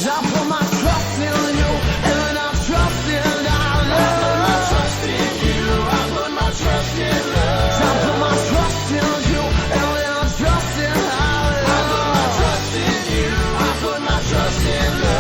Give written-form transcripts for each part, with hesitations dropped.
I put my trust in you, and I trust in love. I put my trust in you, I put my trust in love. I put my trust in you, and I trust in love. I put my trust in you, I put my trust in love.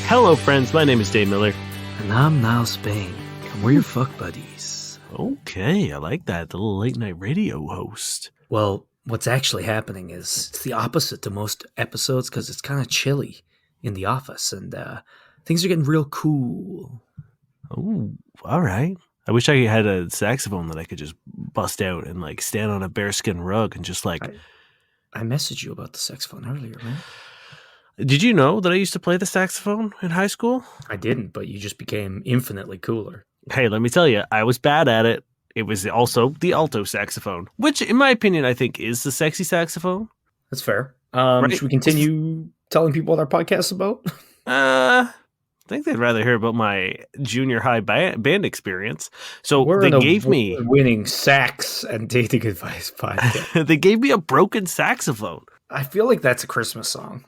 Hello, friends. My name is Dave Miller. And I'm Niall Spain. And we're your fuck buddies. Okay, I like that. The little late night radio host. Well, what's actually happening is it's the opposite to most episodes because it's kind of chilly in the office and things are getting real cool. Oh, all right. I wish I had a saxophone that I could just bust out and like stand on a bearskin rug and just like. I messaged you about the saxophone earlier, man. Did you know that I used to play the saxophone in high school? I didn't, but you just became infinitely cooler. Hey, let me tell you, I was bad at it. It was also the alto saxophone, which, in my opinion, I think is the sexy saxophone. That's fair. Right. Should we continue telling people what our podcast's about? I think they'd rather hear about my junior high band experience. So We're they gave me winning sax and dating advice podcast. they gave me a broken saxophone. I feel like that's a Christmas song.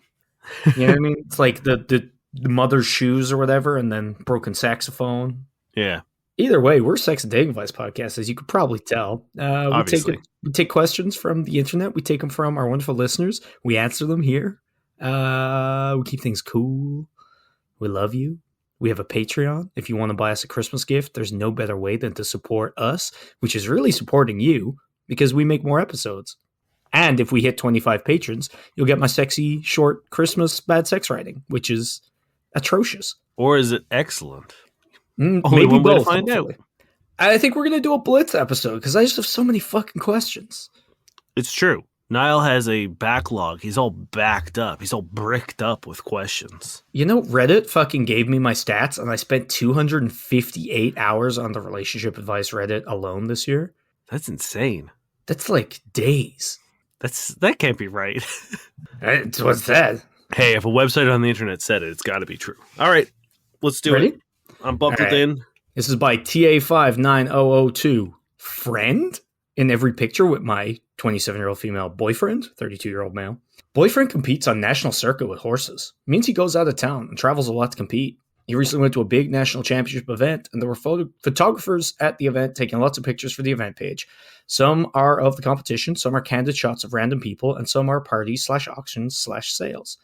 You know what I mean? It's like the mother's shoes or whatever, and then broken saxophone. Yeah. Either way, we're Sex and Dating Advice podcast, as you could probably tell. Obviously. We take questions from the internet. We take them from our wonderful listeners. We answer them here. We keep things cool. We love you. We have a Patreon. If you want to buy us a Christmas gift, there's no better way than to support us, which is really supporting you because we make more episodes. And if we hit 25 patrons, you'll get my sexy, short Christmas bad sex writing, which is atrocious. Or is it excellent? Maybe one way to both. find Hopefully. I think we're going to do a Blitz episode because I just have so many fucking questions. It's true. Niall has a backlog. He's all backed up. He's all bricked up with questions. You know, Reddit fucking gave me my stats, and I spent 258 hours on the relationship advice Reddit alone this year. That's insane. That's like days. That can't be right. It's what's that? Hey, if a website on the internet said it, it's got to be true. All right, let's do Ready? it. I'm buckled All right. in. This is by TA59002. Friend in every picture with my 27-year-old female boyfriend, 32-year-old male. Boyfriend competes on national circuit with horses. Means he goes out of town and travels a lot to compete. He recently went to a big national championship event, and there were photographers at the event taking lots of pictures for the event page. Some are of the competition, some are candid shots of random people, and some are parties/auctions/sales.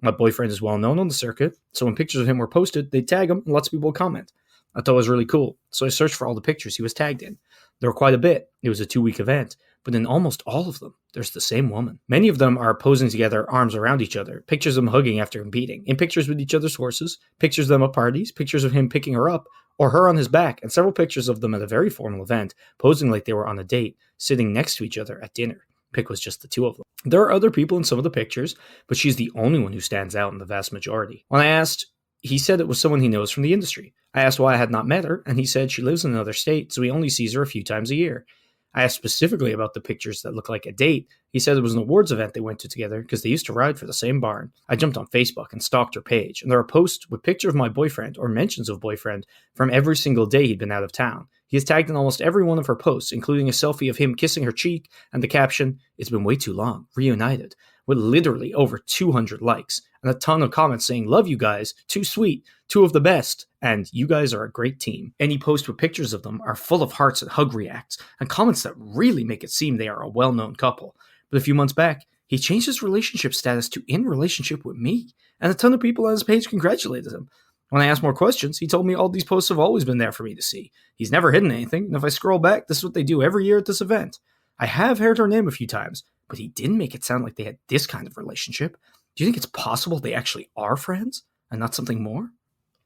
My boyfriend is well known on the circuit, so when pictures of him were posted, they'd tag him, and lots of people would comment. I thought it was really cool, so I searched for all the pictures he was tagged in. There were quite a bit. It was a 2-week event, but in almost all of them, there's the same woman. Many of them are posing together, arms around each other, pictures of them hugging after competing, in pictures with each other's horses, pictures of them at parties, pictures of him picking her up, or her on his back, and several pictures of them at a very formal event, posing like they were on a date, sitting next to each other at dinner. Pick was just the two of them. There are other people in some of the pictures, but she's the only one who stands out in the vast majority. When I asked, he said it was someone he knows from the industry. I asked why I had not met her, and he said she lives in another state, so he only sees her a few times a year. I asked specifically about the pictures that look like a date. He said it was an awards event they went to together because they used to ride for the same barn. I jumped on Facebook and stalked her page, and there are posts with pictures of my boyfriend or mentions of boyfriend from every single day he'd been out of town. He is tagged in almost every one of her posts, including a selfie of him kissing her cheek and the caption, "It's been way too long, reunited," with literally over 200 likes and a ton of comments saying, "Love you guys, too sweet, two of the best, and you guys are a great team." Any post with pictures of them are full of hearts and hug reacts, and comments that really make it seem they are a well-known couple. But a few months back, he changed his relationship status to in relationship with me, and a ton of people on his page congratulated him. When I asked more questions, he told me all these posts have always been there for me to see. He's never hidden anything, and if I scroll back, this is what they do every year at this event. I have heard her name a few times, but he didn't make it sound like they had this kind of relationship. Do you think it's possible they actually are friends and not something more?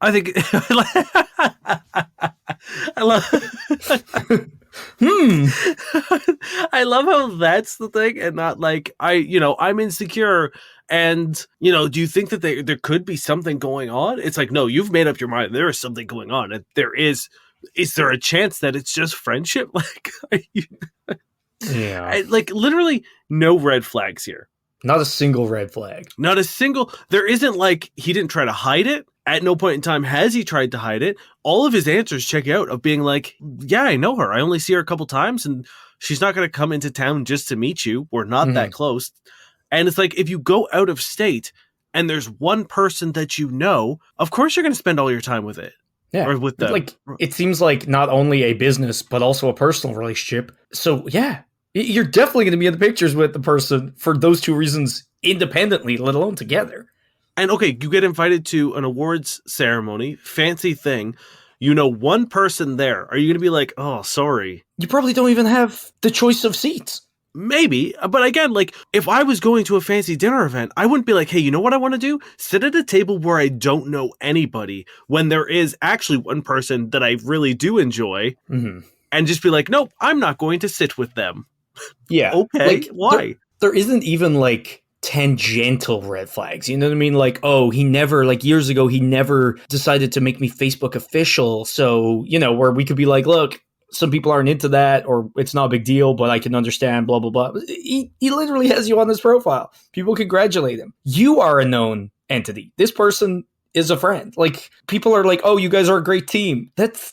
I think I love I love how that's the thing and not like I'm insecure and do you think that there could be something going on? It's like, no, you've made up your mind. There is something going on. And is there a chance that it's just friendship? Like Yeah. Literally no red flags here. Not a single red flag. Not a single. There isn't like he didn't try to hide it. At no point in time has he tried to hide it. All of his answers check out of being like, yeah, I know her. I only see her a couple times and She's not going to come into town just to meet you. We're not that Mhm. close. And it's like, if you go out of state and there's one person that you know, of course you're going to spend all your time with it. Yeah. Or with them. Like, it seems like not only a business, but also a personal relationship. So, yeah, you're definitely going to be in the pictures with the person for those two reasons independently, let alone together. And okay, you get invited to an awards ceremony, fancy thing. You know one person there. Are you going to be like, oh, sorry? You probably don't even have the choice of seats. Maybe. But again, like, if I was going to a fancy dinner event, I wouldn't be like, hey, you know what I want to do? Sit at a table where I don't know anybody when there is actually one person that I really do enjoy and just be like, nope, I'm not going to sit with them. Yeah. Okay, Like, why? There isn't even like tangential red flags. You know what I mean? Like, oh, he never, like years ago, he never decided to make me Facebook official. So, you know, where we could be like, look, some people aren't into that, or it's not a big deal, but I can understand, blah, blah, blah. He literally has you on his profile. People congratulate him. You are a known entity. This person is a friend. Like, people are like, oh, you guys are a great team. That's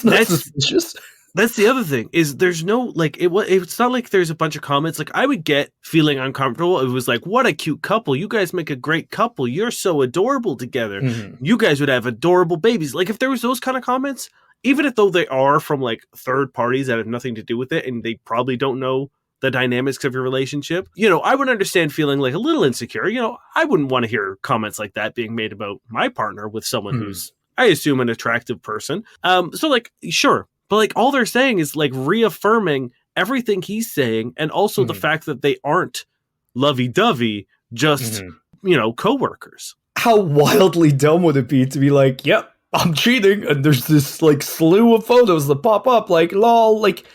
not suspicious. That's the other thing, is there's no, like, it's not like there's a bunch of comments. Like, I would get feeling uncomfortable. It was like, what a cute couple. You guys make a great couple. You're so adorable together. You guys would have adorable babies. Like, if there was those kind of comments, even if though they are from, like, third parties that have nothing to do with it, and they probably don't know the dynamics of your relationship, you know, I would understand feeling like a little insecure. You know, I wouldn't want to hear comments like that being made about my partner with someone who's, I assume, an attractive person. So, like, sure. But, like, all they're saying is, like, reaffirming everything he's saying, and also the fact that they aren't lovey-dovey, just, you know, coworkers. How wildly dumb would it be to be like, yep, I'm cheating, and there's this, like, slew of photos that pop up, like, lol, like,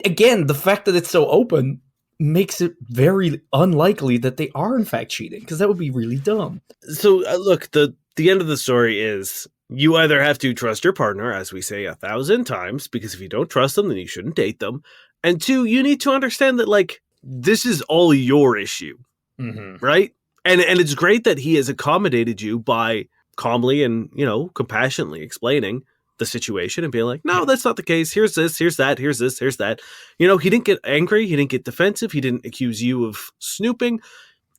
again, the fact that it's so open makes it very unlikely that they are, in fact, cheating, because that would be really dumb. So, look, the end of the story is, you either have to trust your partner, as we say 1,000 times, because if you don't trust them, then you shouldn't date them. And two, you need to understand that, like, this is all your issue, right? And it's great that he has accommodated you by calmly and, you know, compassionately explaining the situation and being like, no, that's not the case. Here's this, here's that, here's this, here's that. You know, he didn't get angry. He didn't get defensive. He didn't accuse you of snooping.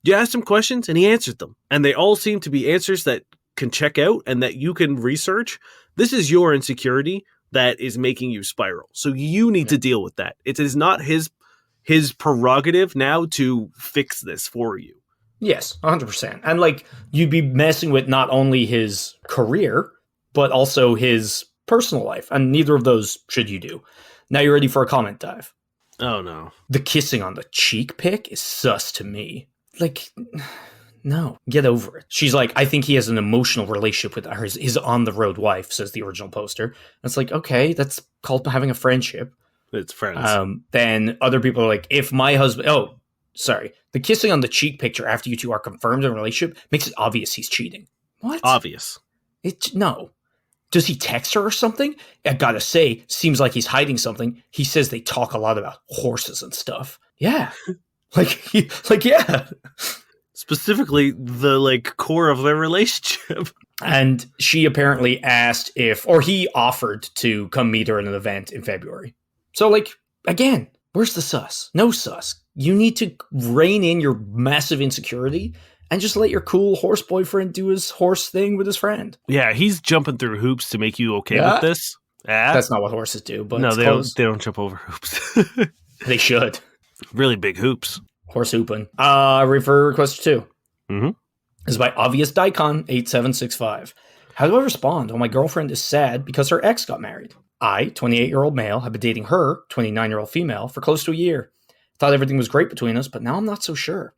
You asked him questions and he answered them. And they all seem to be answers that can check out and that you can research. This is your insecurity that is making you spiral. So you need to deal with that. It is not his prerogative now to fix this for you. Yes, 100%. And, like, you'd be messing with not only his career, but also his personal life. And neither of those should you do. Now you're ready for a comment dive. Oh, no. The kissing on the cheek pic is sus to me. Like, no, get over it. She's like, I think he has an emotional relationship with his on-the-road wife, says the original poster. And it's like, okay, that's called having a friendship. It's friends. Then other people are like, if my husband... Oh, sorry. The kissing on the cheek picture after you two are confirmed in a relationship makes it obvious he's cheating. What? Obvious. No. Does he text her or something? I gotta say, seems like he's hiding something. He says they talk a lot about horses and stuff. Yeah. Yeah. Specifically, the, like, core of their relationship. And she apparently asked or he offered to come meet her at an event in February. So, like, again, where's the sus? No sus. You need to rein in your massive insecurity and just let your cool horse boyfriend do his horse thing with his friend. Yeah, he's jumping through hoops to make you okay with this. Yeah. That's not what horses do, but no, they don't jump over hoops. They should. Really big hoops. Horse hooping. Refer request 2. This is by Obvious Daikon 8765. How do I respond when my girlfriend is sad because her ex got married? I, 28-year-old male, have been dating her, 29-year-old female, for close to a year. Thought everything was great between us, but now I'm not so sure.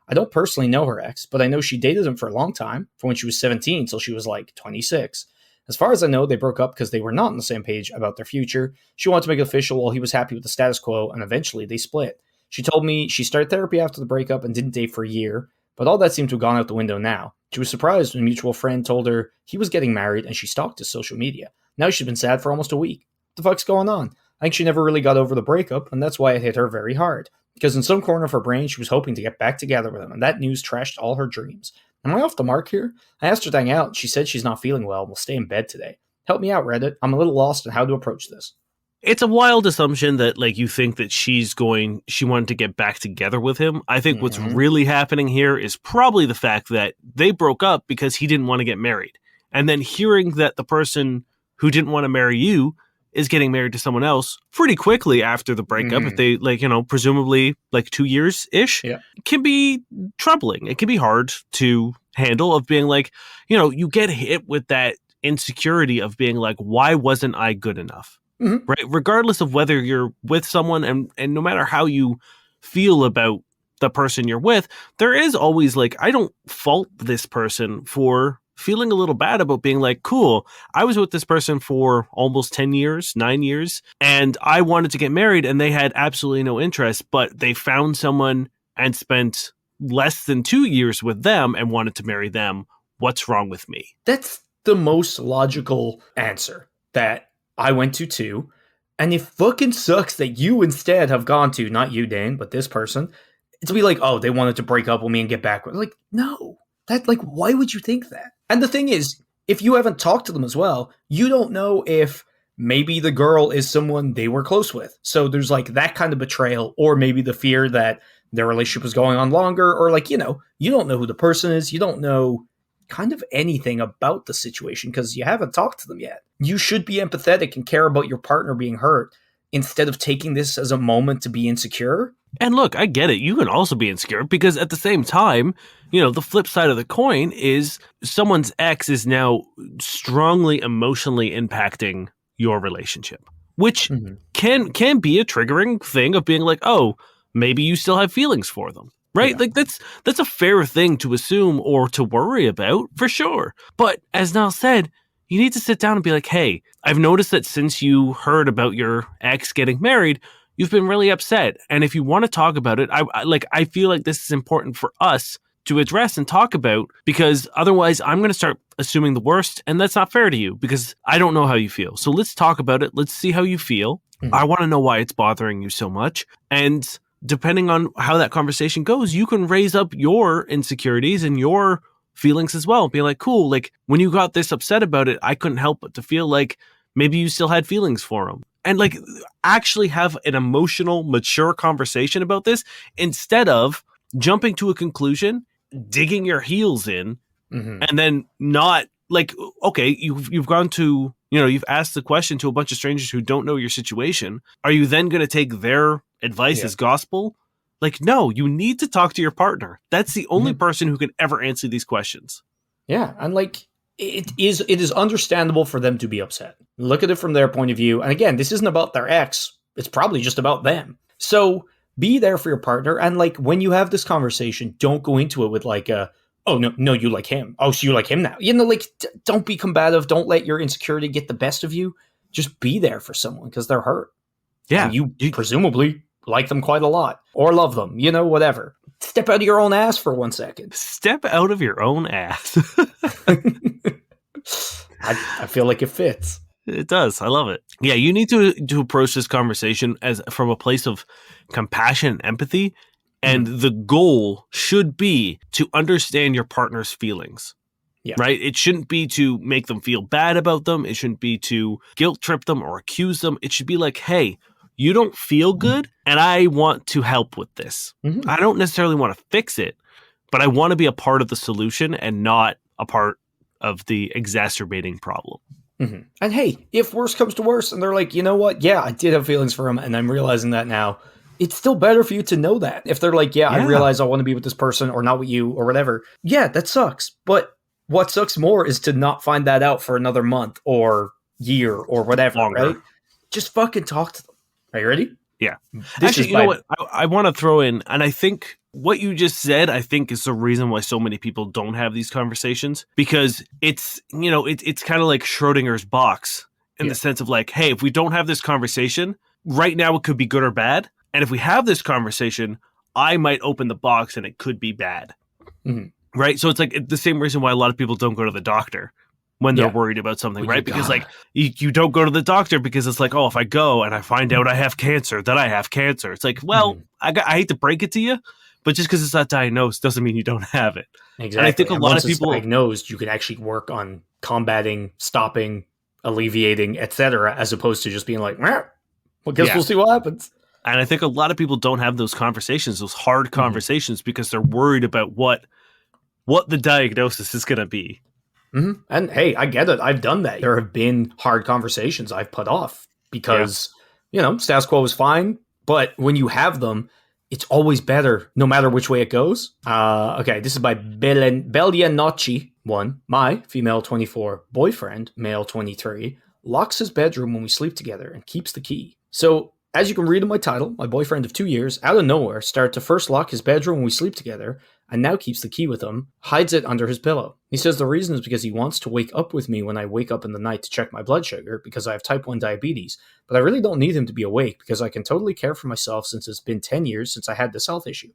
I don't personally know her ex, but I know she dated him for a long time, from when she was 17 till she was like 26. As far as I know, they broke up because they were not on the same page about their future. She wanted to make it official while he was happy with the status quo, and eventually they split. She told me she started therapy after the breakup and didn't date for a year, but all that seemed to have gone out the window now. She was surprised when a mutual friend told her he was getting married and she stalked his social media. Now she's been sad for almost a week. What the fuck's going on? I think she never really got over the breakup, and that's why it hit her very hard. Because in some corner of her brain, she was hoping to get back together with him, and that news trashed all her dreams. Am I off the mark here? I asked her to hang out, and she said she's not feeling well and will stay in bed today. Help me out, Reddit. I'm a little lost on how to approach this. It's a wild assumption that like you think that she wanted to get back together with him. I think what's really happening here is probably the fact that they broke up because he didn't want to get married. And then hearing that the person who didn't want to marry you is getting married to someone else pretty quickly after the breakup, if they like, presumably like 2 years ish, can be troubling. It can be hard to handle, of being like, you get hit with that insecurity of being like, why wasn't I good enough? Right? Regardless of whether you're with someone and no matter how you feel about the person you're with, there is always like, I don't fault this person for feeling a little bad about being like, cool, I was with this person for almost 10 years, 9 years, and I wanted to get married and they had absolutely no interest, but they found someone and spent less than 2 years with them and wanted to marry them. What's wrong with me? That's the most logical answer that I went to too. And it fucking sucks that you instead have gone to, not you, Dan, but this person, to be like, oh, they wanted to break up with me and get back with. Like, no. That, like, why would you think that? And the thing is, if you haven't talked to them as well, you don't know if maybe the girl is someone they were close with. So there's like that kind of betrayal, or maybe the fear that their relationship was going on longer, or like, you don't know who the person is. You don't know kind of anything about the situation because you haven't talked to them yet. You should be empathetic and care about your partner being hurt instead of taking this as a moment to be insecure. And look, I get it. You can also be insecure because at the same time, the flip side of the coin is someone's ex is now strongly emotionally impacting your relationship, which can be a triggering thing of being like, oh, maybe you still have feelings for them. Right? Yeah. Like that's a fair thing to assume or to worry about, for sure. But as Niall said, you need to sit down and be like, hey, I've noticed that since you heard about your ex getting married, you've been really upset. And if you want to talk about it, I feel like this is important for us to address and talk about, because otherwise I'm going to start assuming the worst, and that's not fair to you because I don't know how you feel. So let's talk about it. Let's see how you feel. I want to know why it's bothering you so much. And depending on how that conversation goes, you can raise up your insecurities and your feelings as well. Be like, cool, like when you got this upset about it, I couldn't help but to feel like maybe you still had feelings for him. And like actually have an emotional, mature conversation about this instead of jumping to a conclusion, digging your heels in, and then not like, okay, you've gone to, you've asked the question to a bunch of strangers who don't know your situation. Are you then going to take their advice as gospel? Like, no, you need to talk to your partner. That's the only person who can ever answer these questions. Yeah. And like, it is understandable for them to be upset. Look at it from their point of view. And again, this isn't about their ex. It's probably just about them. So be there for your partner. And like, when you have this conversation, don't go into it with like, oh, no, you like him. Oh, so you like him now. Like, don't be combative. Don't let your insecurity get the best of you. Just be there for someone because they're hurt. Yeah. And you presumably like them quite a lot or love them, whatever. Step out of your own ass for 1 second. Step out of your own ass. I feel like it fits. It does. I love it. Yeah, you need to approach this conversation as from a place of compassion and empathy. And the goal should be to understand your partner's feelings. Yeah. Right? It shouldn't be to make them feel bad about them. It shouldn't be to guilt trip them or accuse them. It should be like, hey, you don't feel good, and I want to help with this. I don't necessarily want to fix it, but I want to be a part of the solution and not a part of the exacerbating problem. And hey, if worse comes to worse, and they're like, you know what? Yeah, I did have feelings for him, and I'm realizing that now. It's still better for you to know that. If they're like, I realize I want to be with this person or not with you or whatever. Yeah, that sucks. But what sucks more is to not find that out for another month or year or whatever, right? Just fucking talk to them. Are you ready? Yeah. Actually, you know what? I want to throw in, and I think what you just said, I think is the reason why so many people don't have these conversations, because it's, it's kind of like Schrodinger's box in the sense of like, hey, if we don't have this conversation, right now it could be good or bad. And if we have this conversation, I might open the box and it could be bad. Right? So it's like the same reason why a lot of people don't go to the doctor when they're worried about something, right? Because like you don't go to the doctor because it's like, oh, if I go and I find out I have cancer, then I have cancer. It's like, well, I hate to break it to you, but just because it's not diagnosed doesn't mean you don't have it. Exactly. And I think a lot of people diagnosed, you can actually work on combating, stopping, alleviating, etc., as opposed to just being like, Well, guess Yeah. we'll see what happens. And I think a lot of people don't have those conversations, those hard conversations, because they're worried about what the diagnosis is going to be. Mm-hmm. And hey, I get it. I've done that. There have been hard conversations I've put off because, status quo is fine. But when you have them, it's always better, no matter which way it goes. Okay, this is by Belianocci 1. My, female 24, boyfriend, male 23, locks his bedroom when we sleep together and keeps the key. So, as you can read in my title, my boyfriend of 2 years, out of nowhere, started to first lock his bedroom when we sleep together, and now keeps the key with him, hides it under his pillow. He says the reason is because he wants to wake up with me when I wake up in the night to check my blood sugar, because I have type 1 diabetes, but I really don't need him to be awake, because I can totally care for myself since it's been 10 years since I had this health issue.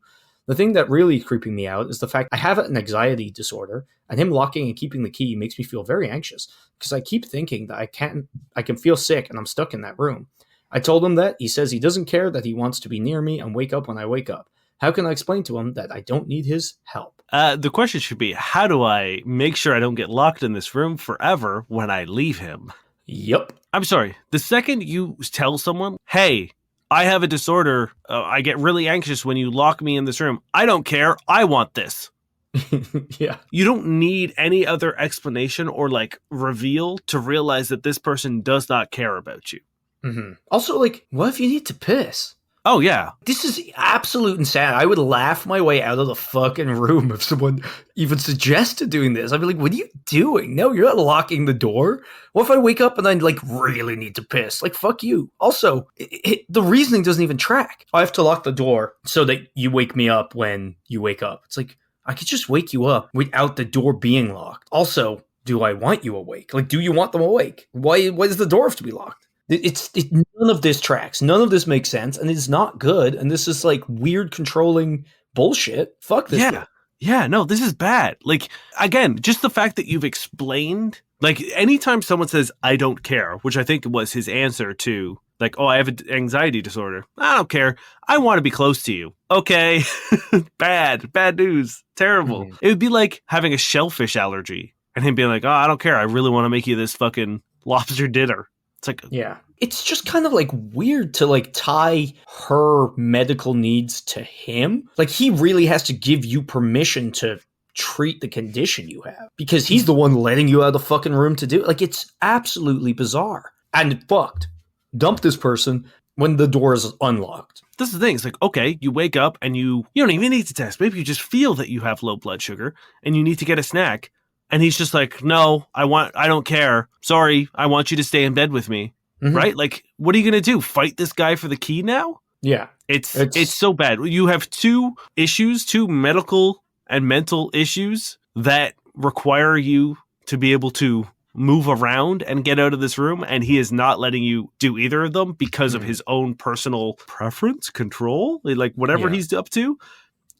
The thing that really is creeping me out is the fact I have an anxiety disorder, and him locking and keeping the key makes me feel very anxious, because I keep thinking that I can feel sick and I'm stuck in that room. I told him that. He says he doesn't care, that he wants to be near me and wake up when I wake up. How can I explain to him that I don't need his help? The question should be, how do I make sure I don't get locked in this room forever when I leave him? Yep. I'm sorry. The second you tell someone, hey, I have a disorder, I get really anxious when you lock me in this room. I don't care. I want this. Yeah. You don't need any other explanation or reveal to realize that this person does not care about you. Mm-hmm. Also, what if you need to piss? Oh, yeah. This is absolute insanity. I would laugh my way out of the fucking room if someone even suggested doing this. I'd be like, what are you doing? No, you're not locking the door. What if I wake up and I really need to piss? Fuck you. Also, the reasoning doesn't even track. I have to lock the door so that you wake me up when you wake up. It's I could just wake you up without the door being locked. Also, do I want you awake? Do you want them awake? Why does the door have to be locked? None of this tracks. None of this makes sense, and it's not good. And this is weird controlling bullshit. Fuck this. Yeah. Yeah, no, this is bad. Again, just the fact that you've explained, anytime someone says, I don't care, which I think was his answer to, oh, I have an anxiety disorder. I don't care. I want to be close to you. Okay. Bad news. Terrible. Mm-hmm. It would be like having a shellfish allergy and him being like, oh, I don't care. I really want to make you this fucking lobster dinner. It's yeah. It's just kind of weird to tie her medical needs to him. He really has to give you permission to treat the condition you have because he's the one letting you out of the fucking room to do it. It's absolutely bizarre and fucked. Dump this person when the door is unlocked. This is the thing. It's okay, you wake up and you don't even need to test. Maybe you just feel that you have low blood sugar and you need to get a snack. And he's just no, I don't care. Sorry, I want you to stay in bed with me. Mm-hmm. Right? What are you going to do? Fight this guy for the key now? Yeah. It's so bad. You have two medical and mental issues that require you to be able to move around and get out of this room. And he is not letting you do either of them because of his own personal preference, control, whatever he's up to.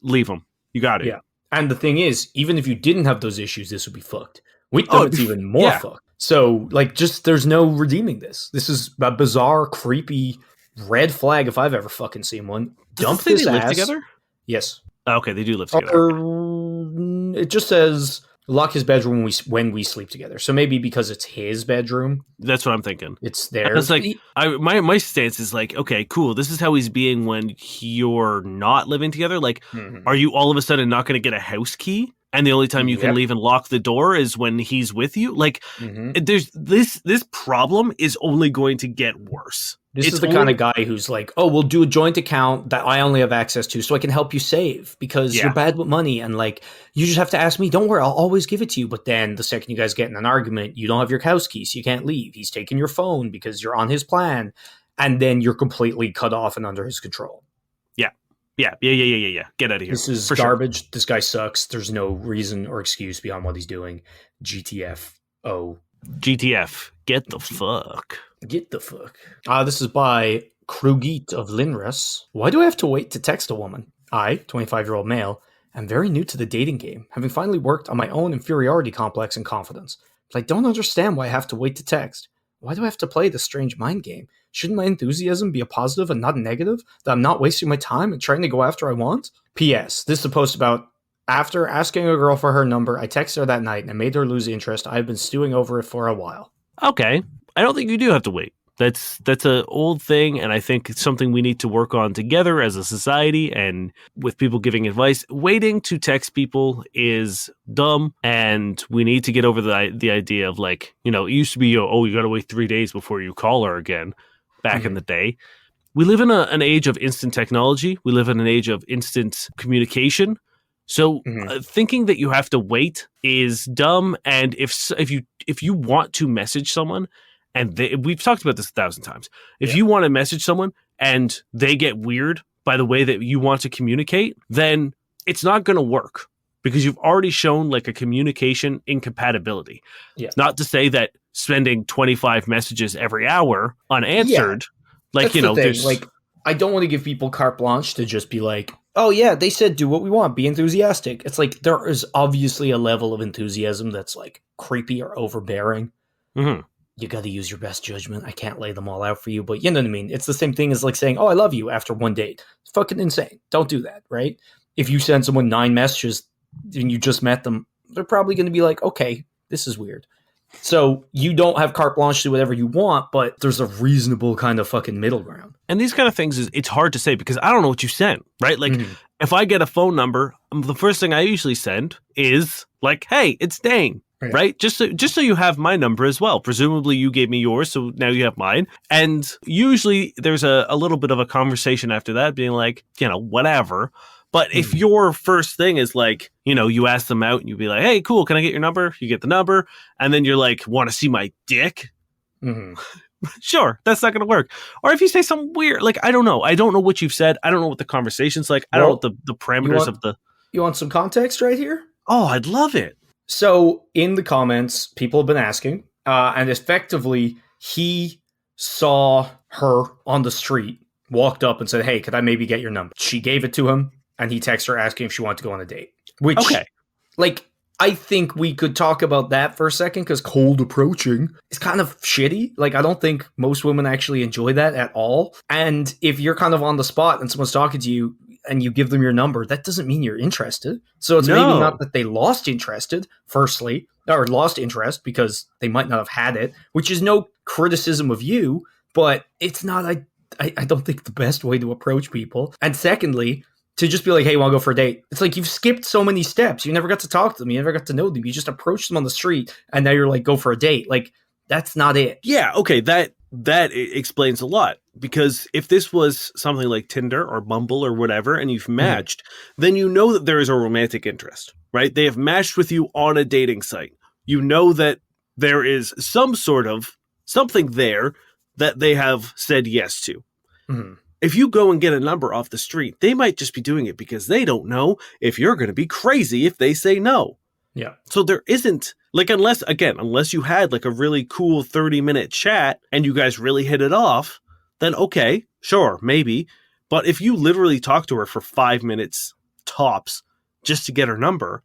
Leave him. You got it. Yeah. And the thing is, even if you didn't have those issues, this would be fucked. With them, it's even more fucked. So, there's no redeeming this. This is a bizarre, creepy red flag if I've ever fucking seen one. Dump this they live together? Yes. Okay, they do live together. It just says lock his bedroom when we sleep together. So maybe because it's his bedroom. That's what I'm thinking. It's theirs. It's my stance is okay, cool. This is how he's being when you're not living together. Are you all of a sudden not going to get a house key? And the only time you can leave and lock the door is when he's with you. There's this problem is only going to get worse. This is the kind of guy who's oh, we'll do a joint account that I only have access to so I can help you save because you're bad with money. And you just have to ask me, don't worry, I'll always give it to you. But then the second you guys get in an argument, you don't have your house key, so you can't leave. He's taking your phone because you're on his plan. And then you're completely cut off and under his control. Yeah. Get out of here. This is garbage. Sure. This guy sucks. There's no reason or excuse beyond what he's doing. GTF. Get the fuck. Get the fuck. This is by Krugit of Linrus. Why do I have to wait to text a woman? I, 25-year-old male, am very new to the dating game, having finally worked on my own inferiority complex and confidence. But I don't understand why I have to wait to text. Why do I have to play this strange mind game? Shouldn't my enthusiasm be a positive and not a negative? That I'm not wasting my time and trying to go after I want? P.S. This is a post about after asking a girl for her number, I texted her that night and I made her lose interest. I've been stewing over it for a while. Okay. I don't think you do have to wait. That's a old thing, and I think it's something we need to work on together as a society and with people giving advice. Waiting to text people is dumb, and we need to get over the idea of like, you know, it used to be, you got to wait 3 days before you call her again back in the day. We live in an age of instant technology. We live in an age of instant communication. So thinking that you have to wait is dumb. And if you want to message someone, and we've talked about this 1,000 times, if you want to message someone and they get weird by the way that you want to communicate, then it's not going to work because you've already shown like a communication incompatibility. Yeah. Not to say that spending 25 messages every hour unanswered, like, that's there's like, I don't want to give people carte blanche to just be like, oh yeah, they said do what we want, be enthusiastic. It's like there is obviously a level of enthusiasm that's like creepy or overbearing. Mm-hmm. You got to use your best judgment. I can't lay them all out for you, but you know what I mean? It's the same thing as like saying, oh, I love you after one date. It's fucking insane. Don't do that, right? If you send someone 9 messages and you just met them, they're probably going to be like, okay, this is weird. So you don't have carte blanche to do whatever you want, but there's a reasonable kind of fucking middle ground. And these kind of things, it's hard to say because I don't know what you sent, right? Like if I get a phone number, the first thing I usually send is like, hey, it's Dane. Right? Just so you have my number as well. Presumably you gave me yours, so now you have mine. And usually there's a little bit of a conversation after that being like, you know, whatever. But if your first thing is like, you know, you ask them out and you be like, hey, cool, can I get your number? You get the number. And then you're like, want to see my dick? Sure, that's not going to work. Or if you say something weird, like, I don't know. I don't know what you've said. I don't know what the conversation's like. I don't know what the parameters of the... You want some context right here? Oh, I'd love it. So in the comments, people have been asking, and effectively he saw her on the street, walked up and said, hey, could I maybe get your number? She gave it to him, and he texted her asking if she wanted to go on a date. Which, like, I think we could talk about that for a second, because cold approaching is kind of shitty. Like, I don't think most women actually enjoy that at all. And if you're kind of on the spot and someone's talking to you, and you give them your number, that doesn't mean you're interested. So it's maybe not that they lost interest because they might not have had it, which is no criticism of you, but it's not, I don't think the best way to approach people. And secondly, to just be like, hey, want to go for a date? It's like you've skipped so many steps. You never got to talk to them. You never got to know them. You just approached them on the street and now you're like, go for a date. Like, that's not it. Yeah, okay, that explains a lot. Because if this was something like Tinder or Bumble or whatever, and you've matched, then you know that there is a romantic interest, right? They have matched with you on a dating site. You know that there is some sort of something there that they have said yes to. If you go and get a number off the street, they might just be doing it because they don't know if you're going to be crazy if they say no. Yeah. So there isn't, like, unless you had like a really cool 30-minute chat and you guys really hit it off, then okay, sure, maybe. But if you literally talk to her for 5 minutes tops just to get her number,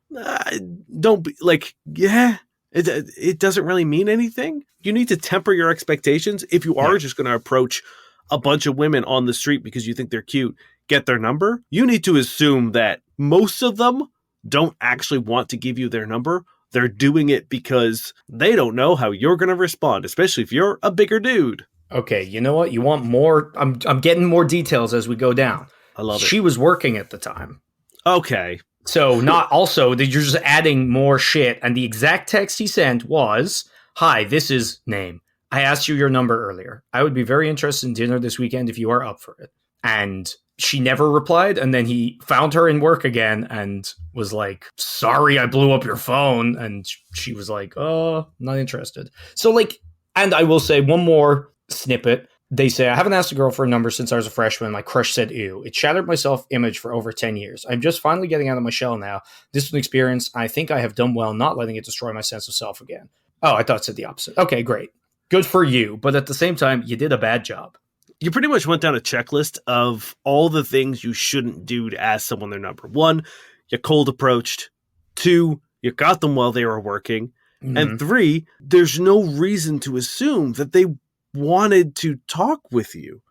don't be like, it doesn't really mean anything. You need to temper your expectations. If you are just going to approach a bunch of women on the street because you think they're cute, get their number, you need to assume that most of them don't actually want to give you their number. They're doing it because they don't know how you're going to respond, especially if you're a bigger dude. Okay, you know what? You want more? I'm getting more details as we go down. I love it. She was working at the time. Okay. So not also that you're just adding more shit. And the exact text he sent was, hi, this is name. I asked you your number earlier. I would be very interested in dinner this weekend if you are up for it. And she never replied. And then he found her in work again and was like, sorry, I blew up your phone. And she was like, oh, not interested. So like, and I will say one more snippet. They say, I haven't asked a girl for a number since I was a freshman. My crush said, ew. It shattered my self-image for over 10 years. I'm just finally getting out of my shell now. This was an experience. I think I have done well not letting it destroy my sense of self again. Oh, I thought it said the opposite. Okay, great. Good for you. But at the same time, you did a bad job. You pretty much went down a checklist of all the things you shouldn't do to ask someone their number. 1, you cold approached. 2, you got them while they were working. And 3, there's no reason to assume that they wanted to talk with you,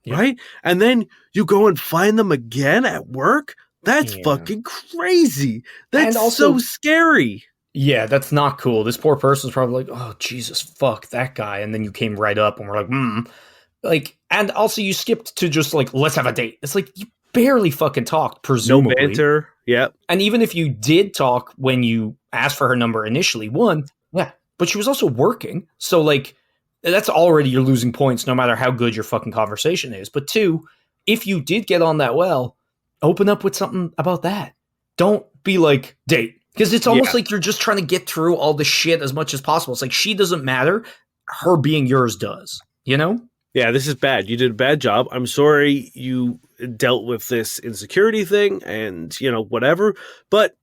right? And then you go and find them again at work? That's fucking crazy. That's also so scary. Yeah, that's not cool. This poor person's probably like, oh, Jesus, fuck that guy. And then you came right up and we're like, Like, and also you skipped to just like, let's have a date. It's like, you barely fucking talked, No presumably. banter. Yep. And even if you did talk when you asked for her number initially, one, yeah, but she was also working. So, like, that's already you're losing points no matter how good your fucking conversation is. But two, if you did get on that well, open up with something about that. Don't be like, date. Because it's almost like you're just trying to get through all the shit as much as possible. It's like she doesn't matter. Her being yours does. You know? Yeah, this is bad. You did a bad job. I'm sorry you dealt with this insecurity thing and, you know, whatever. But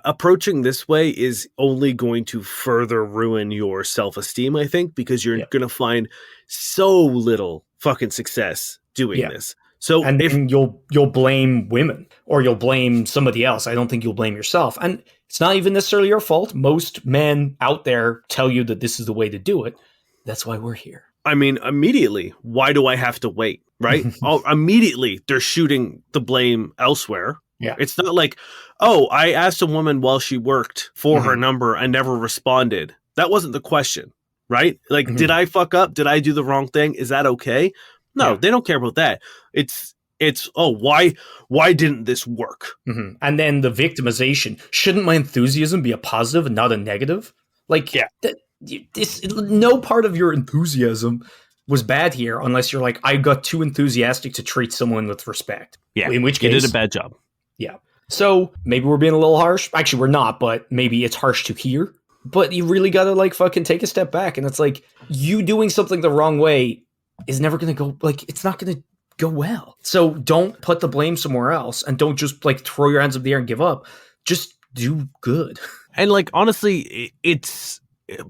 approaching this way is only going to further ruin your self-esteem, I think, because you're going to find so little fucking success doing this. So and you'll blame women or you'll blame somebody else. I don't think you'll blame yourself. And it's not even necessarily your fault. Most men out there tell you that this is the way to do it. That's why we're here. I mean, immediately, why do I have to wait? Right? Immediately, they're shooting the blame elsewhere. Yeah. It's not like, oh, I asked a woman while she worked for her number and never responded. That wasn't the question, right? Like, did I fuck up? Did I do the wrong thing? Is that okay? No, they don't care about that. It's why didn't this work? And then the victimization. Shouldn't my enthusiasm be a positive and not a negative? Like, no part of your enthusiasm was bad here unless you're like, I got too enthusiastic to treat someone with respect. Yeah, in which case you did a bad job. Yeah. So maybe we're being a little harsh. Actually, we're not, but maybe it's harsh to hear. But you really got to like fucking take a step back. And it's like you doing something the wrong way is never going to go, like, it's not going to go well. So don't put the blame somewhere else and don't just like throw your hands up in the air and give up. Just do good. And like, honestly, it's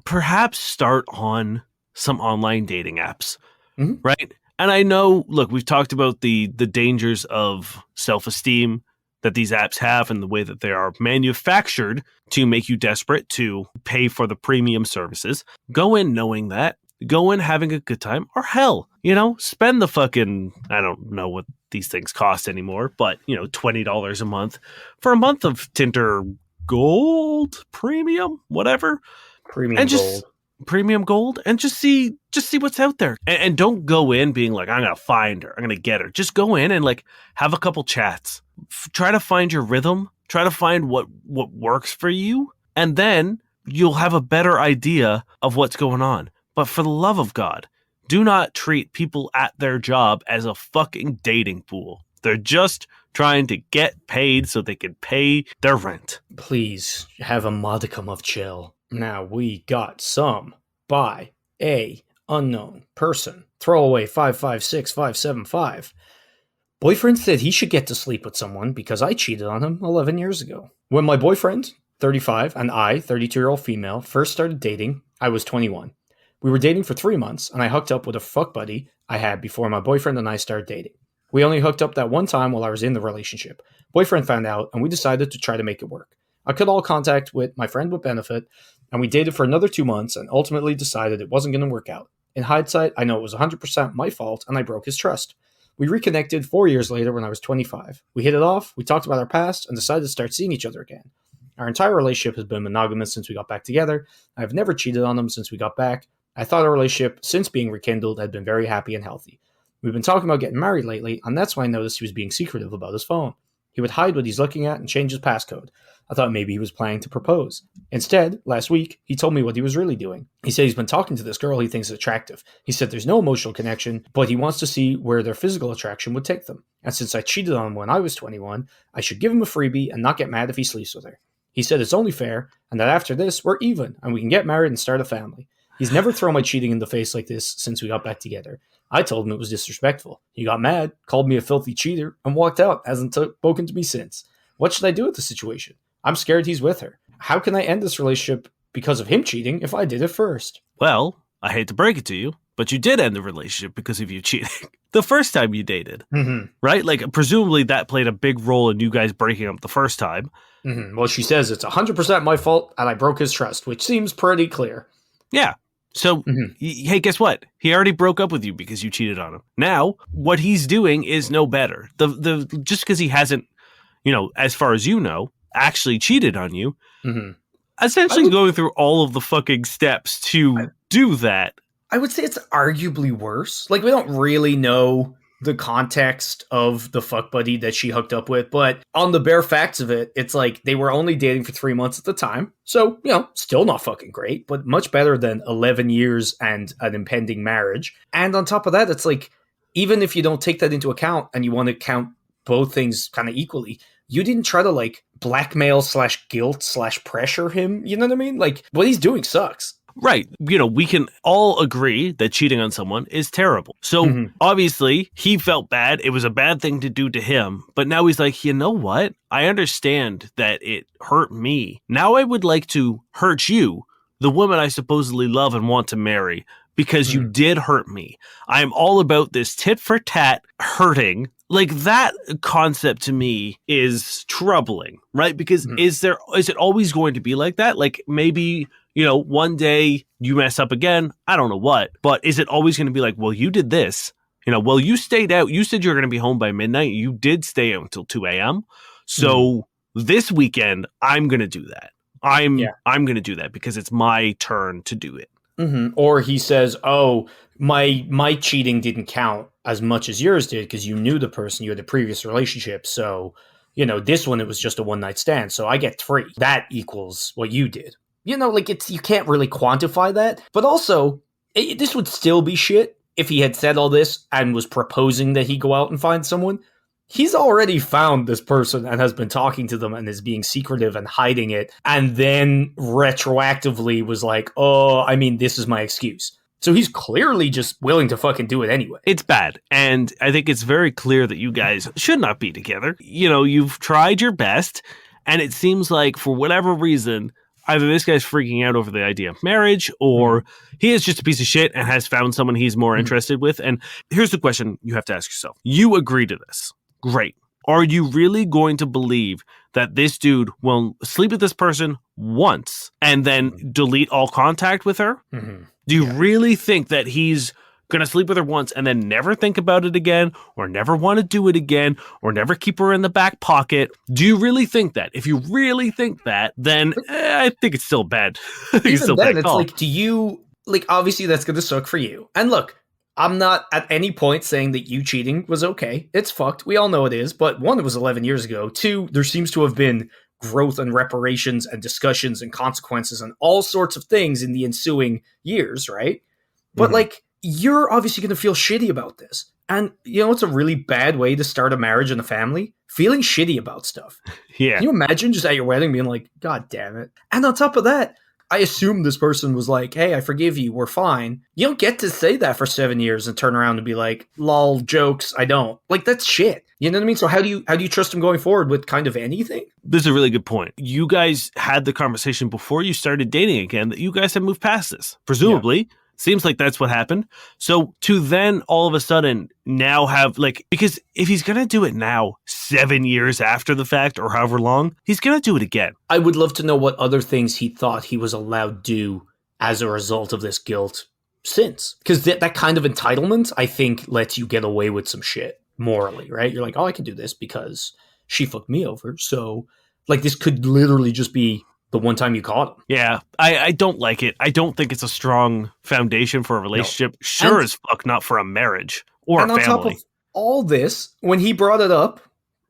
perhaps start on some online dating apps, right? And I know, look, we've talked about the dangers of self-esteem that these apps have and the way that they are manufactured to make you desperate to pay for the premium services. Go in knowing that. Go in having a good time. Or hell, spend the fucking, I don't know what these things cost anymore, but, $20 a month for a month of Tinder Gold, Premium, whatever. Premium Gold, and just see what's out there. And don't go in being like, I'm going to find her. I'm going to get her. Just go in and like have a couple chats. Try to find your rhythm. Try to find what works for you. And then you'll have a better idea of what's going on. But for the love of God, do not treat people at their job as a fucking dating pool. They're just trying to get paid so they can pay their rent. Please have a modicum of chill. Now we got some by a unknown person. Throwaway 556575. Boyfriend said he should get to sleep with someone because I cheated on him 11 years ago. When my boyfriend, 35, and I, 32-year-old female, first started dating, I was 21. We were dating for 3 months, and I hooked up with a fuck buddy I had before my boyfriend and I started dating. We only hooked up that one time while I was in the relationship. Boyfriend found out, and we decided to try to make it work. I cut all contact with my friend with benefit, and we dated for another 2 months and ultimately decided it wasn't going to work out. In hindsight, I know it was 100% my fault, and I broke his trust. We reconnected 4 years later when I was 25. We hit it off, we talked about our past, and decided to start seeing each other again. Our entire relationship has been monogamous since we got back together. I've never cheated on him since we got back. I thought our relationship, since being rekindled, had been very happy and healthy. We've been talking about getting married lately, and that's why I noticed he was being secretive about his phone. He would hide what he's looking at and change his passcode. I thought maybe he was planning to propose. Instead, last week, he told me what he was really doing. He said he's been talking to this girl he thinks is attractive. He said there's no emotional connection, but he wants to see where their physical attraction would take them. And since I cheated on him when I was 21, I should give him a freebie and not get mad if he sleeps with her. He said it's only fair, and that after this, we're even, and we can get married and start a family. He's never thrown my cheating in the face like this since we got back together. I told him it was disrespectful. He got mad, called me a filthy cheater, and walked out. Hasn't spoken to me since. What should I do with the situation? I'm scared he's with her. How can I end this relationship because of him cheating if I did it first? Well, I hate to break it to you, but you did end the relationship because of you cheating. The first time you dated, right? Like, presumably that played a big role in you guys breaking up the first time. Well, she says it's 100% my fault and I broke his trust, which seems pretty clear. Yeah. So, hey, guess what? He already broke up with you because you cheated on him. Now, what he's doing is no better. Just because he hasn't, as far as you know, actually cheated on you, essentially going through all of the fucking steps to do that. I would say it's arguably worse. Like, we don't really know the context of the fuck buddy that she hooked up with, but on the bare facts of it, it's like they were only dating for 3 months at the time. So, still not fucking great, but much better than 11 years and an impending marriage. And on top of that, it's like, even if you don't take that into account and you want to count both things kind of equally, you didn't try to like blackmail / guilt / pressure him. You know what I mean? Like, what he's doing sucks. Right. We can all agree that cheating on someone is terrible. So obviously he felt bad. It was a bad thing to do to him. But now he's like, you know what? I understand that it hurt me. Now I would like to hurt you, the woman I supposedly love and want to marry, because you did hurt me. I am all about this tit for tat hurting. Like, that concept to me is troubling, right? Because is it always going to be like that? Like, maybe, one day you mess up again. I don't know what, but is it always going to be like, well, you did this, well, you stayed out. You said you were going to be home by midnight. You did stay out until 2 a.m. So this weekend, I'm going to do that. I'm going to do that because it's my turn to do it. Or he says, oh, my cheating didn't count as much as yours did because you knew the person, you had a previous relationship. So, this one, it was just a one night stand. So I get 3. That equals what you did. Like, you can't really quantify that. But also, this would still be shit if he had said all this and was proposing that he go out and find someone. He's already found this person and has been talking to them and is being secretive and hiding it. And then retroactively was like, this is my excuse. So he's clearly just willing to fucking do it anyway. It's bad. And I think it's very clear that you guys should not be together. You've tried your best. And it seems like for whatever reason, either this guy's freaking out over the idea of marriage or he is just a piece of shit and has found someone he's more interested with. And here's the question you have to ask yourself. You agree to this. Great. Are you really going to believe that this dude will sleep with this person once and then delete all contact with her? Do you really think that he's going to sleep with her once and then never think about it again or never want to do it again or never keep her in the back pocket? Do you really think that? If you really think that, then I think it's still bad. Even then, it's like, do you, like, obviously that's going to suck for you. And look, I'm not at any point saying that you cheating was okay. It's fucked. We all know it is. But 1, it was 11 years ago. 2, there seems to have been growth and reparations and discussions and consequences and all sorts of things in the ensuing years, right? But like, you're obviously going to feel shitty about this. And it's a really bad way to start a marriage and a family, feeling shitty about stuff. Yeah. Can you imagine just at your wedding being like, God damn it. And on top of that, I assume this person was like, hey, I forgive you. We're fine. You don't get to say that for 7 years and turn around and be like, lol, jokes. I don't. Like, that's shit. You know what I mean? So how do you trust him going forward with kind of anything? This is a really good point. You guys had the conversation before you started dating again that you guys have moved past this. Presumably. Yeah. Seems like that's what happened. So to then all of a sudden now have because if he's going to do it now, 7 years after the fact or however long, he's going to do it again. I would love to know what other things he thought he was allowed to do as a result of this guilt since. Because that kind of entitlement, I think, lets you get away with some shit morally, right? You're like, oh, I can do this because she fucked me over. So this could literally just be the one time you caught him. Yeah, I don't like it. I don't think it's a strong foundation for a relationship. No. Sure as fuck not for a marriage or a family. And on top of all this, when he brought it up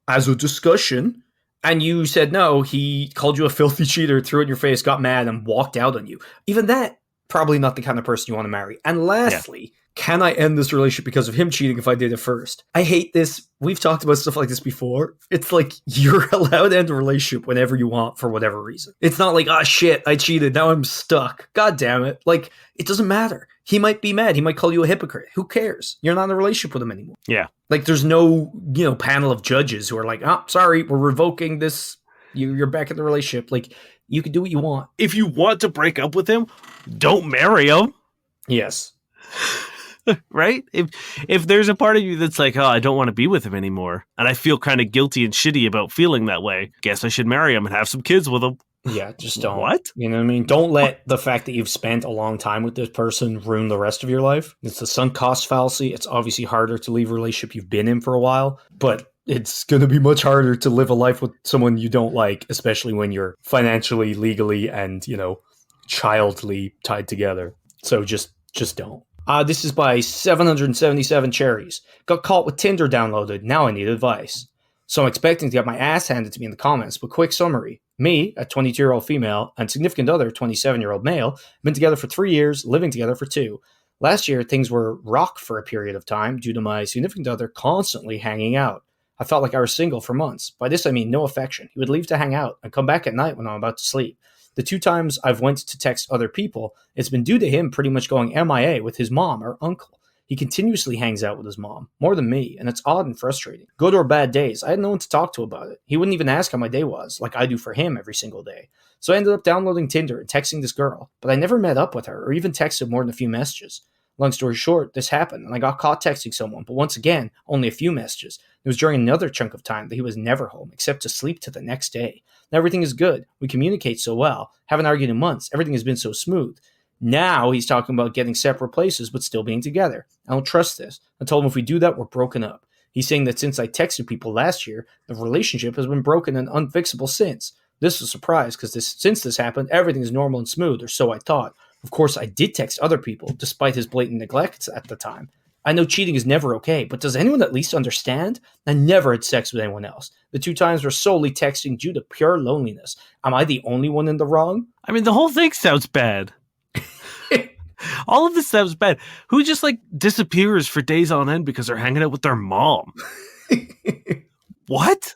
as a discussion and you said no, he called you a filthy cheater, threw it in your face, got mad and walked out on you. Even that, probably not the kind of person you want to marry. And lastly, can I end this relationship because of him cheating if I did it first? I hate this. We've talked about stuff like this before. It's like you're allowed to end a relationship whenever you want for whatever reason. It's not like, oh shit, I cheated. Now I'm stuck. God damn it. Like, it doesn't matter. He might be mad. He might call you a hypocrite. Who cares? You're not in a relationship with him anymore. Yeah. Like, there's no, panel of judges who are like, oh, sorry, we're revoking this. You're back in the relationship. Like, you can do what you want. If you want to break up with him, don't marry him. Yes. Right? If there's a part of you that's like, oh, I don't want to be with him anymore, and I feel kind of guilty and shitty about feeling that way, guess I should marry him and have some kids with him. Yeah, just don't. What? You know what I mean? Don't let the fact that you've spent a long time with this person ruin the rest of your life. It's the sunk cost fallacy. It's obviously harder to leave a relationship you've been in for a while, but it's going to be much harder to live a life with someone you don't like, especially when you're financially, legally, and, childly tied together. So just don't. This is by 777 Cherries. Got caught with Tinder downloaded. Now I need advice. So I'm expecting to get my ass handed to me in the comments, but quick summary. Me, a 22-year-old female, and significant other, 27-year-old male, have been together for 3 years, living together for 2. Last year, things were rock for a period of time due to my significant other constantly hanging out. I felt like I was single for months. By this I mean no affection. He would leave to hang out and come back at night when I'm about to sleep. The 2 times I've went to text other people, it's been due to him pretty much going MIA with his mom or uncle. He continuously hangs out with his mom, more than me, and it's odd and frustrating. Good or bad days, I had no one to talk to about it. He wouldn't even ask how my day was, like I do for him every single day. So I ended up downloading Tinder and texting this girl, but I never met up with her or even texted more than a few messages. Long story short, this happened, and I got caught texting someone, but once again, only a few messages. It was during another chunk of time that he was never home, except to sleep to the next day. Now everything is good. We communicate so well. Haven't argued in months. Everything has been so smooth. Now he's talking about getting separate places, but still being together. I don't trust this. I told him if we do that, we're broken up. He's saying that since I texted people last year, the relationship has been broken and unfixable since. This is a surprise, because since this happened, everything is normal and smooth, or so I thought. Of course, I did text other people, despite his blatant neglect at the time. I know cheating is never okay, but does anyone at least understand? I never had sex with anyone else. The 2 times were solely texting due to pure loneliness. Am I the only one in the wrong? I mean, the whole thing sounds bad. All of this sounds bad. Who just disappears for days on end because they're hanging out with their mom? What?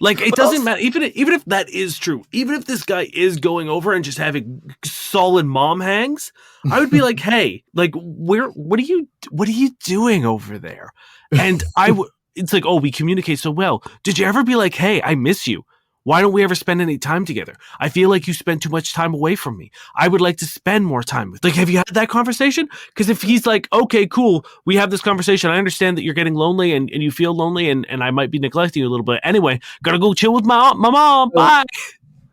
It doesn't matter. Even if that is true, even if this guy is going over and just having solid mom hangs, I would be like, hey, what are you doing over there? And it's like, oh, we communicate so well. Did you ever be like, hey, I miss you? Why don't we ever spend any time together? I feel like you spend too much time away from me. I would like to spend more time with. Have you had that conversation? Because if he's like, okay, cool, we have this conversation. I understand that you're getting lonely and you feel lonely and I might be neglecting you a little bit. Anyway, gotta go chill with my mom. Bye.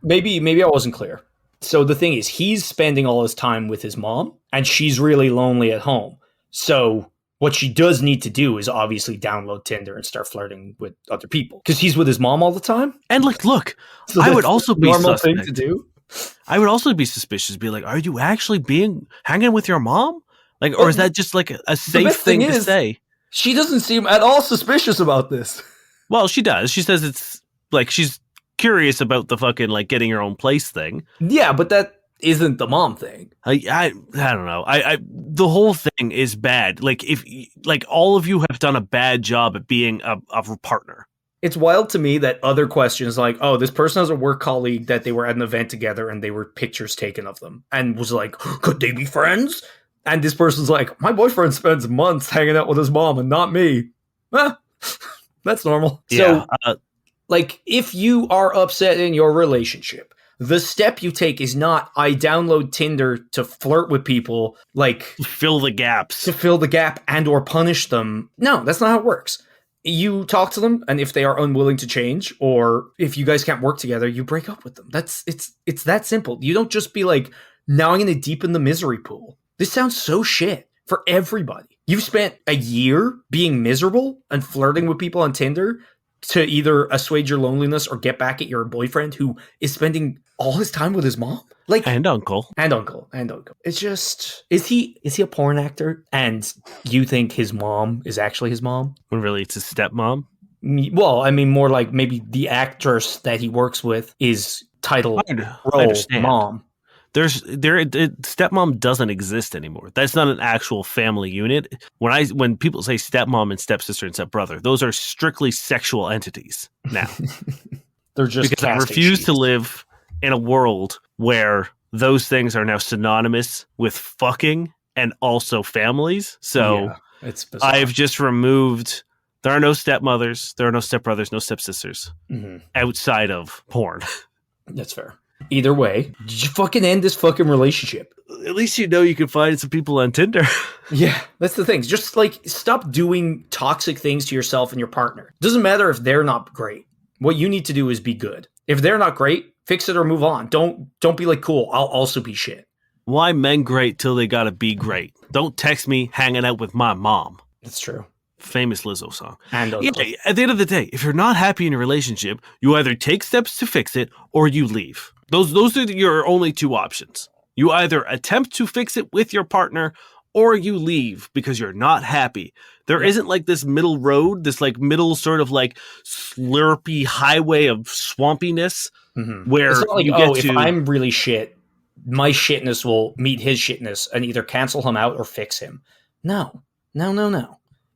Maybe I wasn't clear. So the thing is, he's spending all his time with his mom and she's really lonely at home. So what she does need to do is obviously download Tinder and start flirting with other people because he's with his mom all the time. And look, so I would also be normal suspect. thing to do. I would also be suspicious. Be like, are you actually hanging with your mom? Or is that just a safe thing to say? She doesn't seem at all suspicious about this. Well, she does. She says it's she's curious about the fucking getting your own place thing. Yeah, but that isn't the mom thing. I don't know. The whole thing is bad. If all of you have done a bad job at being a partner. It's wild to me that other questions oh, this person has a work colleague that they were at an event together and they were pictures taken of them and was like, could they be friends? And this person's like, my boyfriend spends months hanging out with his mom and not me. That's normal. Yeah. So, if you are upset in your relationship, the step you take is not, I download Tinder to flirt with people, fill the gaps. To fill the gap and or punish them. No, that's not how it works. You talk to them, and if they are unwilling to change, or if you guys can't work together, you break up with them. It's that simple. You don't just be like, now I'm going to deepen the misery pool. This sounds so shit for everybody. You've spent a year being miserable and flirting with people on Tinder to either assuage your loneliness or get back at your boyfriend who is spending all his time with his mom? And uncle. It's just, is he a porn actor? And you think his mom is actually his mom? When really it's his stepmom? Well, I mean, more like maybe the actress that he works with is title role mom. Stepmom doesn't exist anymore. That's not an actual family unit. When people say stepmom and stepsister and stepbrother, those are strictly sexual entities now. They're just because I refuse to live in a world where those things are now synonymous with fucking and also families. So yeah, it's bizarre. I've just removed. There are no stepmothers, there are no stepbrothers, no stepsisters outside of porn. That's fair. Either way, did you fucking end this fucking relationship? At least you know you can find some people on Tinder. Yeah, that's the thing. Just stop doing toxic things to yourself and your partner. Doesn't matter if they're not great. What you need to do is be good. If they're not great, fix it or move on. Don't be like, cool, I'll also be shit. Why men great till they gotta be great? Don't text me hanging out with my mom. That's true. Famous Lizzo song. And Yeah, at the end of the day, if you're not happy in a relationship, you either take steps to fix it or you leave. Those are your only two options. You either attempt to fix it with your partner or you leave because you're not happy. There isn't like this middle road, this like middle sort of like slurpy highway of swampiness where it's not like, you get if to... I'm really shit, my shitness will meet his shitness and either cancel him out or fix him. No.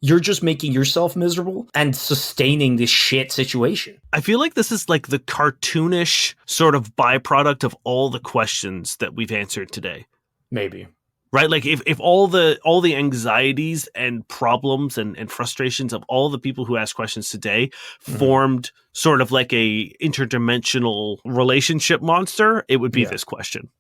You're just making yourself miserable and sustaining this shit situation. I feel like this is like the cartoonish sort of byproduct of all the questions that we've answered today. Maybe. Right? Like if all the anxieties and problems and frustrations of all the people who asked questions today formed sort of like a interdimensional relationship monster, it would be this question.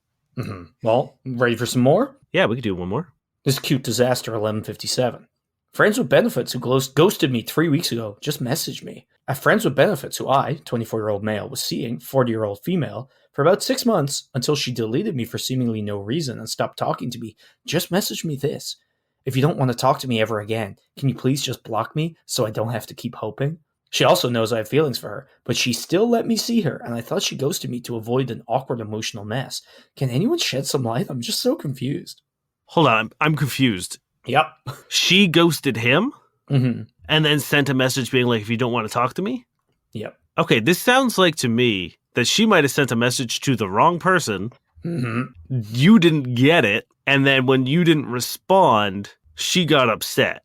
Well, ready for some more? Yeah, we could do one more. This cute disaster 1157. Friends with Benefits who ghosted me 3 weeks ago just messaged me. A Friends with Benefits who I, 24-year-old male, was seeing 40-year-old female for about 6 months until she deleted me for seemingly no reason and stopped talking to me. Just messaged me this. If you don't want to talk to me ever again, can you please just block me so I don't have to keep hoping? She also knows I have feelings for her, but she still let me see her, and I thought she ghosted me to avoid an awkward emotional mess. Can anyone shed some light? I'm just so confused. Hold on, I'm confused. Yep. She ghosted him and then sent a message being like, if you don't want to talk to me? Yep. Okay, this sounds like to me that she might have sent a message to the wrong person. You didn't get it. And then when you didn't respond, she got upset.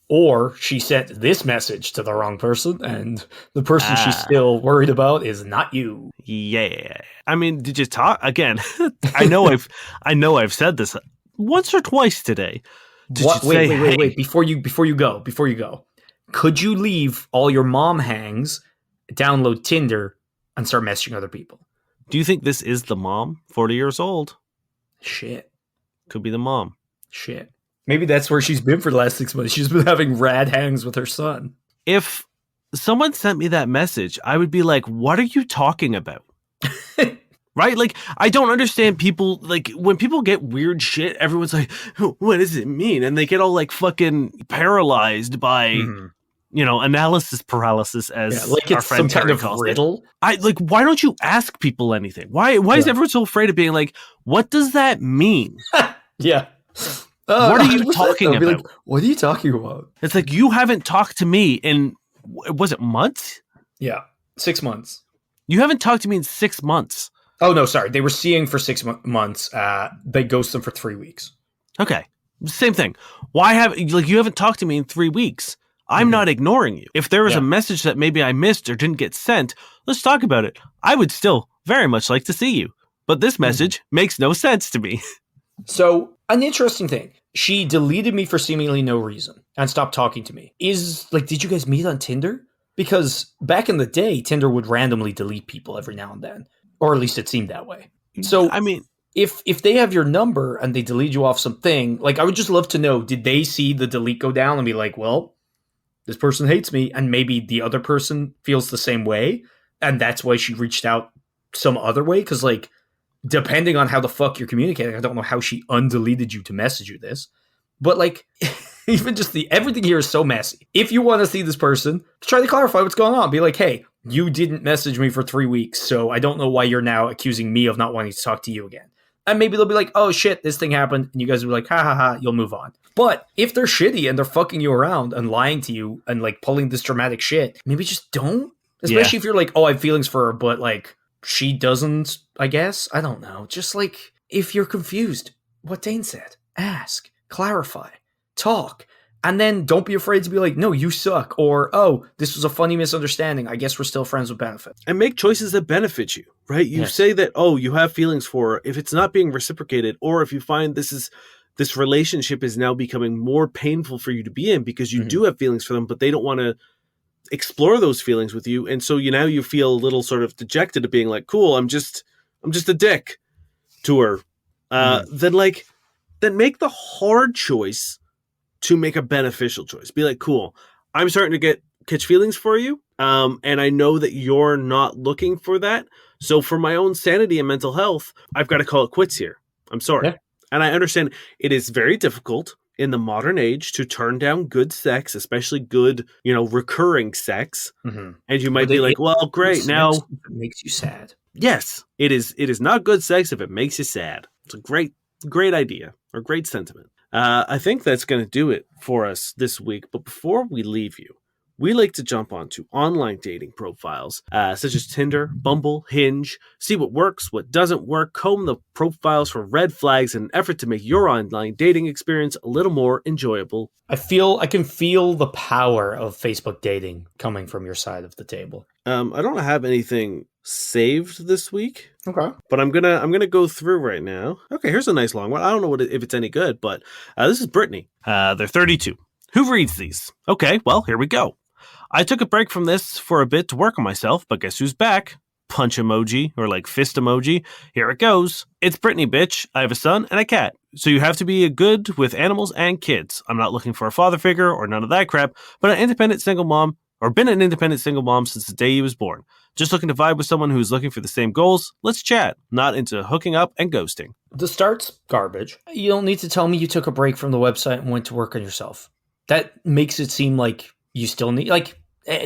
Or she sent this message to the wrong person, and the person she's still worried about is not you. Yeah. I mean, did you talk again? I know I've said this once or twice today. Wait. Before you go. Could you leave all your mom hangs, download Tinder, and start messaging other people? Do you think this is the mom? 40 years old. Shit. Could be the mom. Shit. Maybe that's where she's been for the last 6 months. She's been having rad hangs with her son. If someone sent me that message, I would be like, what are you talking about? Right? Like, I don't understand people, like, when people get weird shit, everyone's like, what does it mean? And they get all, like, fucking paralyzed by, analysis paralysis, as like our it's friend some Terry kind of calls riddle. It. Why don't you ask people anything? Why is everyone so afraid of being like, what does that mean? Yeah. What are you talking about? Like, what are you talking about? It's like, you haven't talked to me in, was it months? Yeah. 6 months. You haven't talked to me in 6 months. Oh, no, sorry. They were seeing for 6 months. They ghost them for 3 weeks. Okay. Same thing. You haven't talked to me in 3 weeks. I'm not ignoring you. If there was a message that maybe I missed or didn't get sent, let's talk about it. I would still very much like to see you. But this message makes no sense to me. So, an interesting thing. She deleted me for seemingly no reason and stopped talking to me. Did you guys meet on Tinder? Because back in the day, Tinder would randomly delete people every now and then. Or at least it seemed that way. So, I mean, if they have your number and they delete you off something, like, I would just love to know, did they see the delete go down and be like, well, this person hates me, and maybe the other person feels the same way, and that's why she reached out some other way? Because, like, depending on how the fuck you're communicating, I don't know how she undeleted you to message you this. But, like, even just everything here is so messy. If you want to see this person, try to clarify what's going on. Be like, hey, you didn't message me for 3 weeks, so I don't know why you're now accusing me of not wanting to talk to you again. And maybe they'll be like, oh shit, this thing happened. And you guys will be like, ha ha ha, you'll move on. But if they're shitty and they're fucking you around and lying to you and like pulling this dramatic shit, maybe just don't. Especially if you're like, oh, I have feelings for her, but like she doesn't, I guess. I don't know. Just like, if you're confused, what Dane said, ask, clarify, talk. And then don't be afraid to be like, no, you suck. Or, oh, this was a funny misunderstanding. I guess we're still friends with benefit. And make choices that benefit you, right? You say that, oh, you have feelings for her. If it's not being reciprocated, or if you find this relationship is now becoming more painful for you to be in because you do have feelings for them, but they don't want to explore those feelings with you. And so now you feel a little sort of dejected of being like, cool, I'm just a dick to her. Then make the hard choice to make a beneficial choice. Be like, cool, I'm starting to catch feelings for you. And I know that you're not looking for that. So for my own sanity and mental health, I've got to call it quits here. I'm sorry. Yeah. And I understand it is very difficult. in the modern age to turn down good sex, especially good, recurring sex. Mm-hmm. And you might be like, well, great. Now, it makes you sad. yes, it is. It is not good sex if it makes you sad. It's a great idea or great sentiment. I think that's going to do it for us this week. But before we leave you, we like to jump onto online dating profiles, such as Tinder, Bumble, Hinge, see what works, what doesn't work, comb the profiles for red flags in an effort to make your online dating experience a little more enjoyable. I can feel the power of Facebook dating coming from your side of the table. I don't have anything saved this week. Okay. But I'm gonna go through right now. Okay, here's a nice long one. I don't know if it's any good, but this is Brittany. They're 32. Who reads these? Okay, well, here we go. I took a break from this for a bit to work on myself, but guess who's back? Punch emoji, or like fist emoji. Here it goes. It's Brittany, bitch. I have a son and a cat. So you have to be good with animals and kids. I'm not looking for a father figure or none of that crap, but an independent single mom, or been an independent single mom since the day he was born. Just looking to vibe with someone who's looking for the same goals. Let's chat. Not into hooking up and ghosting. The start's garbage. You don't need to tell me you took a break from the website and went to work on yourself. That makes it seem like you still need,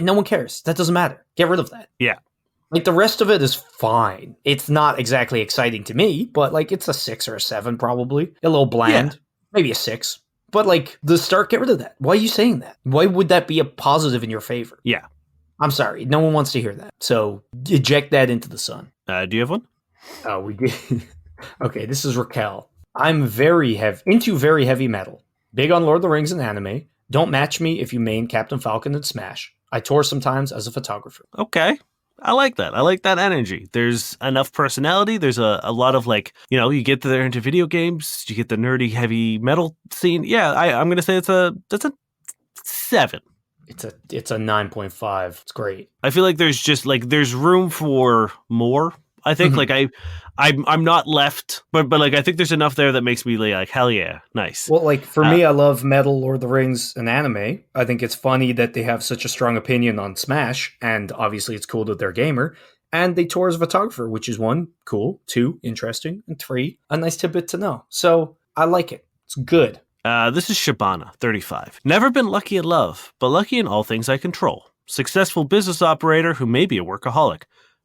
no one cares. That doesn't matter. Get rid of that. Yeah. The rest of it is fine. It's not exactly exciting to me, but it's a 6 or a 7 probably. A little bland. Yeah. Maybe a 6. But the start, get rid of that. Why are you saying that? Why would that be a positive in your favor? Yeah. I'm sorry. No one wants to hear that. So eject that into the sun. Do you have one? Oh, we did. Okay, this is Raquel. I'm into very heavy metal. Big on Lord of the Rings and anime. Don't match me if you main Captain Falcon and Smash. I tour sometimes as a photographer. Okay. I like that. I like that energy. There's enough personality. There's a lot of you get there into video games. You get the nerdy heavy metal scene. Yeah, I'm going to say that's a 7. It's a 9.5. It's great. I feel like there's just there's room for more. I think I'm not left, but I think there's enough there that makes me like hell yeah, nice. Well, for me, I love metal, Lord of the Rings, and anime. I think it's funny that they have such a strong opinion on Smash, and obviously it's cool that they're a gamer. And they tour as a photographer, which is 1, cool, 2, interesting, and 3, a nice tidbit to know. So I like it. It's good. This is Shabana, 35. Never been lucky in love, but lucky in all things I control. Successful business operator who may be a workaholic.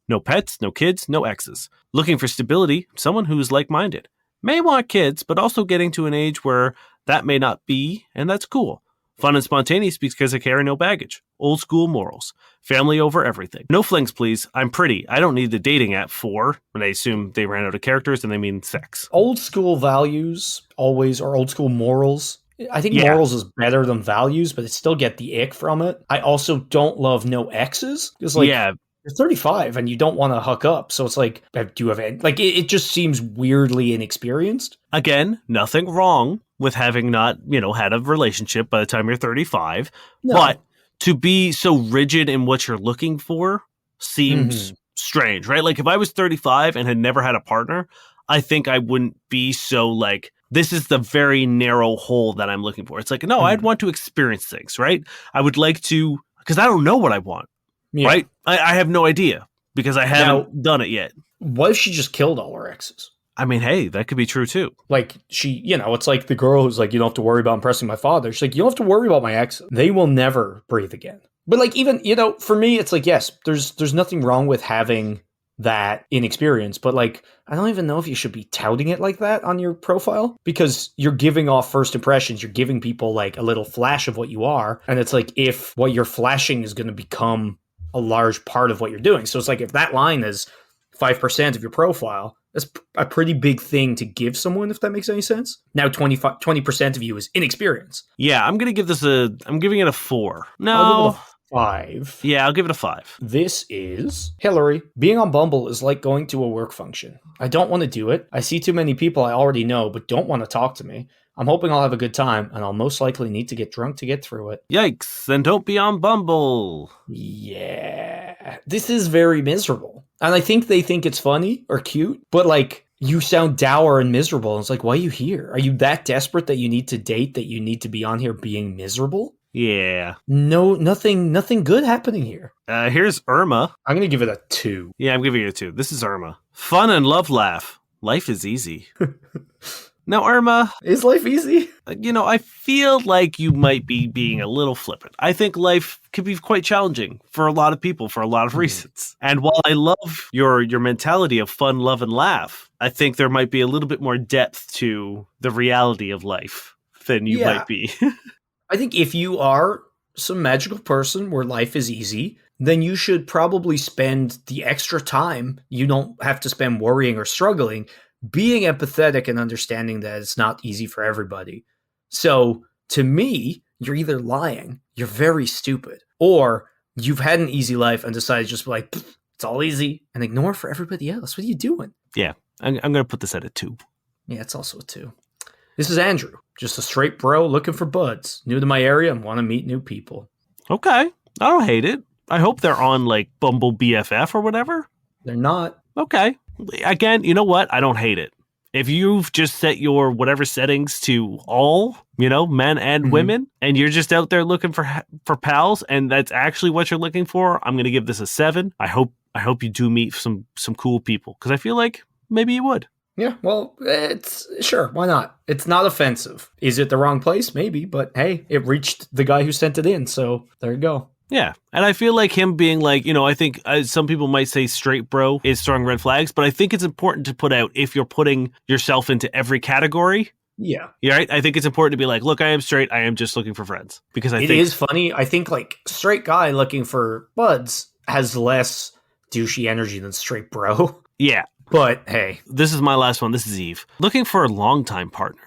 No pets, no kids, no exes. Looking for stability, someone who's like-minded. May want kids, but also getting to an age where that may not be, and that's cool. Fun and spontaneous because I carry no baggage. Old school morals. Family over everything. No flings, please. I'm pretty. I don't need the dating app for, and I assume they ran out of characters and they mean sex. Old school values always, or old school morals. I think morals is better than values, but I still get the ick from it. I also don't love no exes. Because you're 35 and you don't want to hook up. So it's do you have any, it just seems weirdly inexperienced. Again, nothing wrong with having not, had a relationship by the time you're 35. No. But to be so rigid in what you're looking for seems strange, right? If I was 35 and had never had a partner, I think I wouldn't be so this is the very narrow hole that I'm looking for. It's no, I'd want to experience things, right? I would like to, because I don't know what I want. Yeah. Right? I have no idea because I haven't done it yet. What if she just killed all her exes? I mean, hey, that could be true too. She, it's the girl who's you don't have to worry about impressing my father. She's you don't have to worry about my exes. They will never breathe again. But even, for me, it's yes, there's nothing wrong with having that inexperience. But I don't even know if you should be touting it like that on your profile because you're giving off first impressions. You're giving people a little flash of what you are. And it's if what you're flashing is going to become a large part of what you're doing. So it's if that line is 5% of your profile, that's a pretty big thing to give someone, if that makes any sense. Now 20% of you is inexperience. Yeah, I'm giving it a 4. No. I'll give it a 5. Yeah, I'll give it a 5. This is Hillary. Being on Bumble is like going to a work function. I don't want to do it. I see too many people I already know but don't want to talk to me. I'm hoping I'll have a good time, and I'll most likely need to get drunk to get through it. Yikes, then don't be on Bumble. Yeah. This is very miserable. And I think they think it's funny or cute, but you sound dour and miserable. And it's why are you here? Are you that desperate that you need to date, that you need to be on here being miserable? Yeah. No, nothing good happening here. Here's Irma. I'm going to give it a 2. Yeah, I'm giving it a 2. This is Irma. Fun and love laugh. Life is easy. Now, Irma, Is life easy? I feel like you might be being a little flippant. I think life can be quite challenging for a lot of people for a lot of reasons. And while I love your mentality of fun, love, and laugh, I think there might be a little bit more depth to the reality of life than you might be. I think if you are some magical person where life is easy, then you should probably spend the extra time you don't have to spend worrying or struggling, being empathetic and understanding that it's not easy for everybody. So to me, you're either lying, you're very stupid, or you've had an easy life and decided just like, it's all easy and ignore for everybody else. What are you doing? Yeah, I'm going to put this at a 2. Yeah, it's also a 2. This is Andrew, just a straight bro looking for buds, new to my area and want to meet new people. Okay, I don't hate it. I hope they're on like Bumble BFF or whatever. They're not. Okay. Again, you know what? I don't hate it. If you've just set your whatever settings to all, men and women, and you're just out there looking for pals, and that's actually what you're looking for, I'm going to give this a 7. I hope you do meet some cool people, because I feel like maybe you would. Yeah, well, it's sure, why not? It's not offensive. Is it the wrong place? Maybe, but hey, it reached the guy who sent it in, so there you go. Yeah, and I feel like him being like, I think some people might say straight bro is throwing red flags, but I think it's important to put out if you're putting yourself into every category. Yeah. Yeah, right? I think it's important to be like, look, I am straight, I am just looking for friends. Because I think it is funny. I think like straight guy looking for buds has less douchey energy than straight bro. Yeah. But hey. This is my last one. This is Eve. Looking for a longtime partner.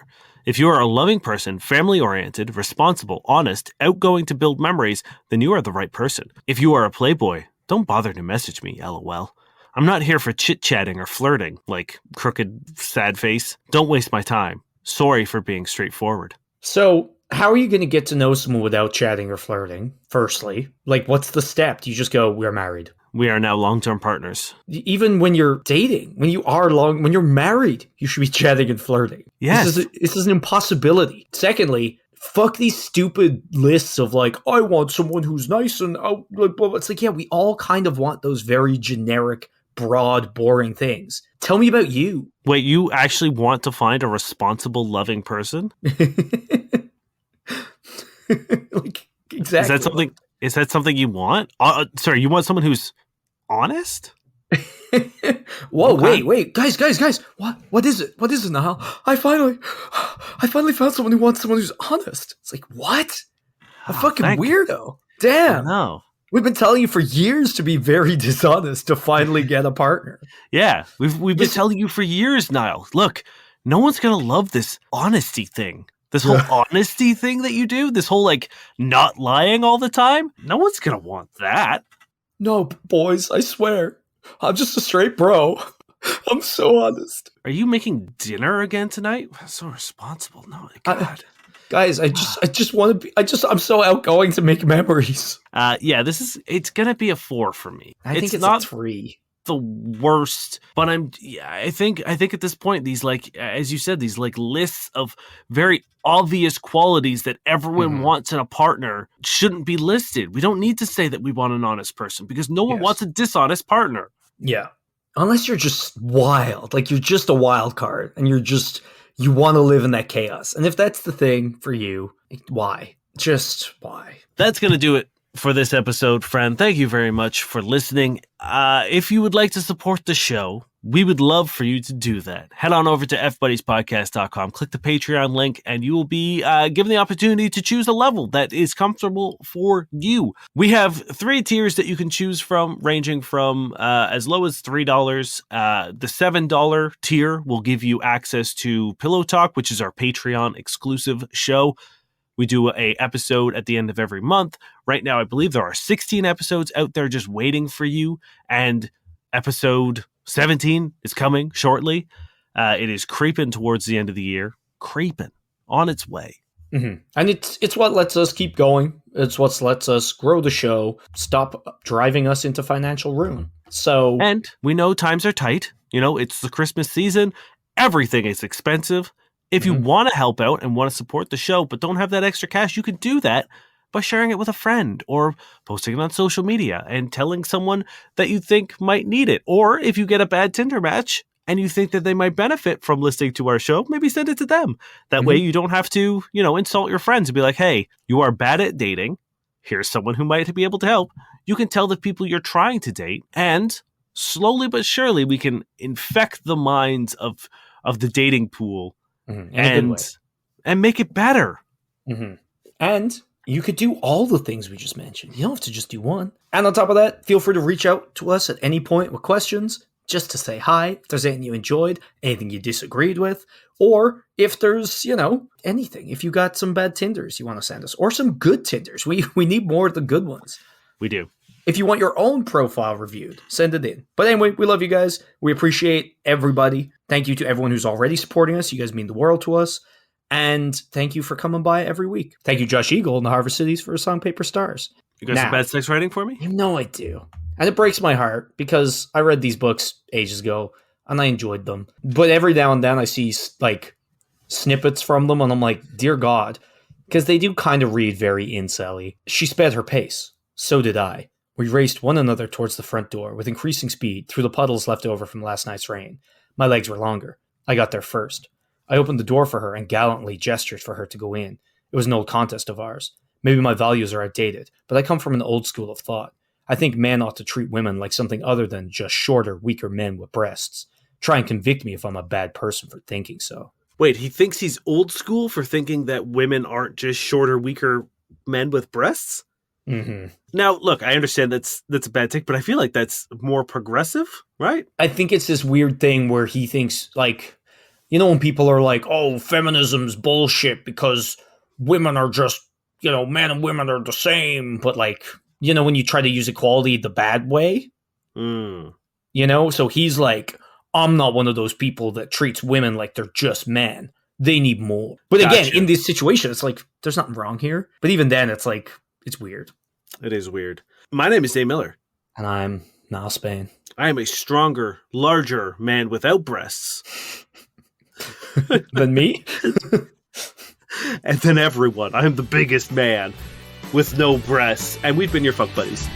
If you are a loving person, family-oriented, responsible, honest, outgoing to build memories, then you are the right person. If you are a playboy, don't bother to message me, LOL. I'm not here for chit-chatting or flirting, like crooked, sad face. Don't waste my time. Sorry for being straightforward. So, how are you going to get to know someone without chatting or flirting, firstly? Like, what's the step? Do you just go, we're married? We are now long-term partners. Even when you're dating, when you're married, you should be chatting and flirting. Yes. This is an impossibility. Secondly, fuck these stupid lists of like, I want someone who's nice and like, blah, blah. It's like, yeah, we all kind of want those very generic, broad, boring things. Tell me about you. Wait, you actually want to find a responsible, loving person? Like, exactly. Is that something you want? Sorry, you want someone who's honest? Whoa, Okay. wait, guys! What is it? What is it now? I finally found someone who wants someone who's honest. It's like, what? A fucking weirdo. Damn. No. We've been telling you for years to be very dishonest to finally get a partner. Yeah, we've been telling you for years, Niall. Look, no one's gonna love this honesty thing. This whole honesty thing that you do, this whole like not lying all the time. No one's gonna want that. No, boys, I swear. I'm just a straight bro. I'm so honest. Are you making dinner again tonight? That's so responsible. No, my God. Guys, I just want to be. I'm so outgoing to make memories. Yeah, it's gonna be a 4 for me. I think it's not a 3. the worst, but I think at this point, these, like, as you said, these like lists of very obvious qualities that everyone wants in a partner shouldn't be listed. We don't need to say that we want an honest person, because no one wants a dishonest partner. Yeah. Unless you're just wild, like you're just a wild card and you want to live in that chaos. And if that's the thing for you, why? Just why? That's going to do it for this episode, friend. Thank you very much for listening. If you would like to support the show, we would love for you to do that. Head on over to fbuddiespodcast.com, click the Patreon link, and you will be given the opportunity to choose a level that is comfortable for you. We have 3 tiers that you can choose from, ranging from as low as $3. The $7 tier will give you access to Pillow Talk, which is our Patreon exclusive show. We do a episode at the end of every month. Right now, I believe there are 16 episodes out there just waiting for you, and episode 17 is coming shortly. It is creeping towards the end of the year. Creeping. On its way. Mm-hmm. And it's what lets us keep going. It's what lets us grow the show, stop driving us into financial ruin. So, and we know times are tight. It's the Christmas season. Everything is expensive. If you want to help out and want to support the show, but don't have that extra cash, you can do that by sharing it with a friend or posting it on social media and telling someone that you think might need it. Or if you get a bad Tinder match and you think that they might benefit from listening to our show, maybe send it to them. That way you don't have to, insult your friends and be like, hey, you are bad at dating. Here's someone who might be able to help. You can tell the people you're trying to date, and slowly but surely we can infect the minds of the dating pool and make it better. And you could do all the things we just mentioned. You don't have to just do one. And on top of that, feel free to reach out to us at any point with questions, just to say hi, if there's anything you enjoyed, anything you disagreed with, or if there's, anything. If you got some bad Tinders you want to send us, or some good Tinders. We need more of the good ones. We do. If you want your own profile reviewed, send it in. But anyway, we love you guys. We appreciate everybody. Thank you to everyone who's already supporting us. You guys mean the world to us. And thank you for coming by every week. Thank you, Josh Eagle and the Harvest Cities, for a song Paper Stars. You got some bad sex writing for me? You know I do. And it breaks my heart because I read these books ages ago and I enjoyed them. But every now and then I see snippets from them and I'm like, dear God, because they do kind of read very incel-y. She sped her pace. So did I. We raced one another towards the front door with increasing speed through the puddles left over from last night's rain. My legs were longer. I got there first. I opened the door for her and gallantly gestured for her to go in. It was an old contest of ours. Maybe my values are outdated, but I come from an old school of thought. I think men ought to treat women like something other than just shorter, weaker men with breasts. Try and convict me if I'm a bad person for thinking so. Wait, he thinks he's old school for thinking that women aren't just shorter, weaker men with breasts? Now, look, I understand that's a bad take, but I feel like that's more progressive, right? I think it's this weird thing where he thinks, when people are like, oh, feminism's bullshit because women are just, men and women are the same. But when you try to use equality the bad way, so he's like, I'm not one of those people that treats women like they're just men. They need more. But again, in this situation, it's like, there's nothing wrong here. But even then, it's like, it's weird. It is weird. My name is Dave Miller. And I'm Niall Spain. I am a stronger, larger man without breasts. Than me? And then everyone. I'm the biggest man with no breasts. And we've been your fuck buddies.